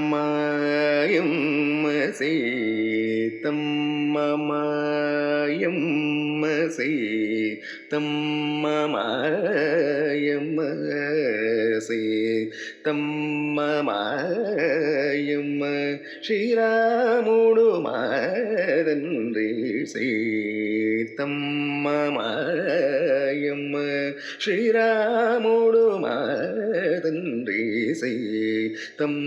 सीतम्ममायं सीतम्ममायं सीतम्ममायं सीतम्ममायं శ్రీరాముడు మాదండ్రి సీతమ్మమాయమ్మ శ్రీరాముడు మాదండ్రి సీతమ్మమాయమ్మ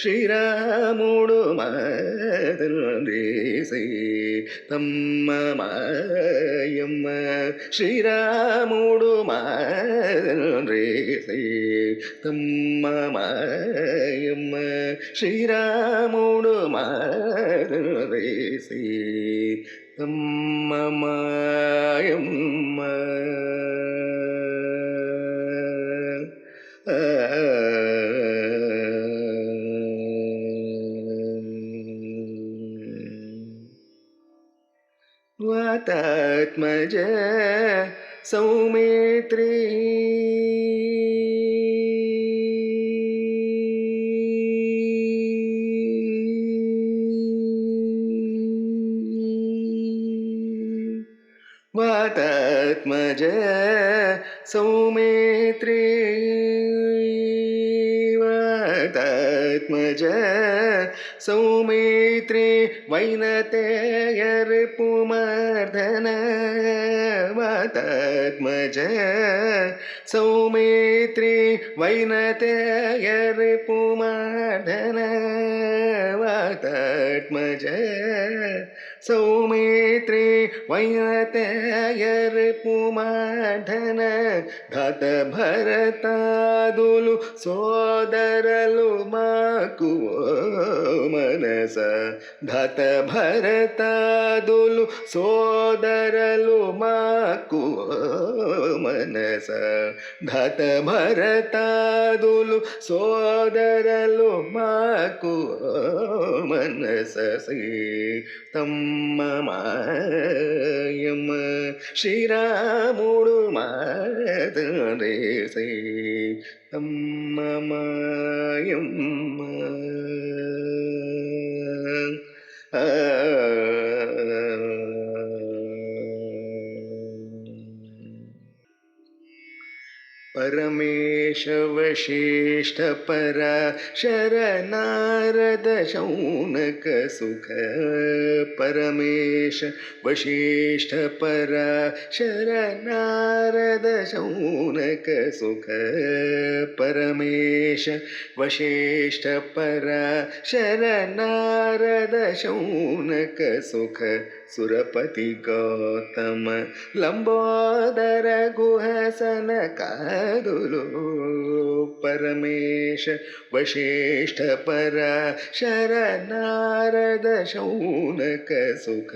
శ్రీరాముడు మాదండ్రి సీతమ్మమాయమ్మ శ్రీరాముడు మాదండ్రి సీతమ్మమాయమ్మ శ్రీరాముడు మాదండ్రి సీతమ్మమాయమ్మ వాతాత్మజ సౌమిత్రీ వాతాత్మజ సౌమిత్రీ వాతాత్మజ సౌమిత్రీ వైనతేయర్ పుమర్ధన వాతాత్మజ సౌమిత్రీ వైనతేయర్ పుమర్ధన వాతాత్మజ సౌమిత్రీ వైనతేయర్ పుమర్ధన ధాత భరతాదులు సోదరలు మాకు మనస ధాత భరతాదులు సోదరలు మాకు మనస ధాత భరతాదులు సోదరలు మాకు మనస సీతమ్మమాయమ్మ శ్రీరాముడు మాదండ్రి సీతమ్మమాయమ్మ ಪರಮೇಶ ವಶಿಷ್ಠ ಪರ ಶರನಾರದ ಶೌನಕ ಸುಖ ಪರಮೇಶ ವಶಿಷ್ಠ ಪರ ಶರನಾರದ ಶೌನಕ ಸುಖ ಪರಮೇಶ ವಶಿಷ್ಠ ಪರ ಶರನಾರದ ಶೌನಕ ಸುಖ ಸುರಪತಿ ಗೌತಮ ಲಂಬೋದರ ಗುಹಸನ ಕಾದುಲು ಪರಮೇಶ ವಶಿಷ್ಠ ಪರ ಶರನಾರದ ಶೌನಕ ಸುಖ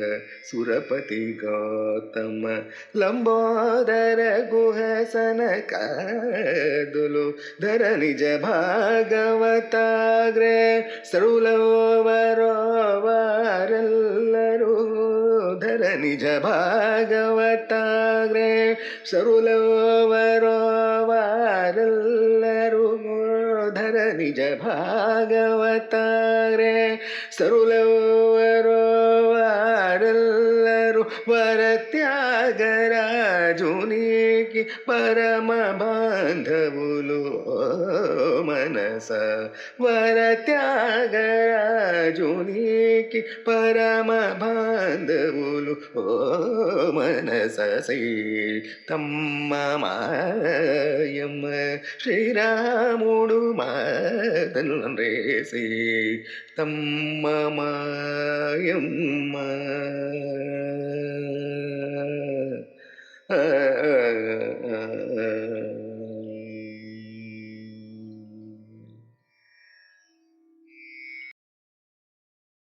ಸುರಪತಿ ಗೌತಮ ಲಂಬೋದರ ಗುಹಸನ ಕಾದುಲು ಧರ ನಿಜ ಭಾಗವತಾಗ್ರೆ ಸರುಲವರೋವರೆಲ್ಲರೂ ಧರ ನಿಜ ಭಾಗವತಾಗ್ರೆ ಸರುಲವರೋವರೆಲ್ಲರೂ ಧರ ನಿಜ ಭಾಗವತಾಗ್ರೆ ಸರುಲವರೋವರೆಲ್ಲರೂ ವರ ತ್ಯಾಗರಾಜುನಿಗೆ ಪರಮ ಬಾಂಧವುಲು ಮನಸ ವರ ತ್ಯಾಗರಾಜುನಿಗೆ ಪರಮ ಬಾಂಧವುಲು ಮನಸ సీతమ్మమాయమ్మ శ్రీరాముడు మాదండ్రి సీతమ్మమాయమ్మ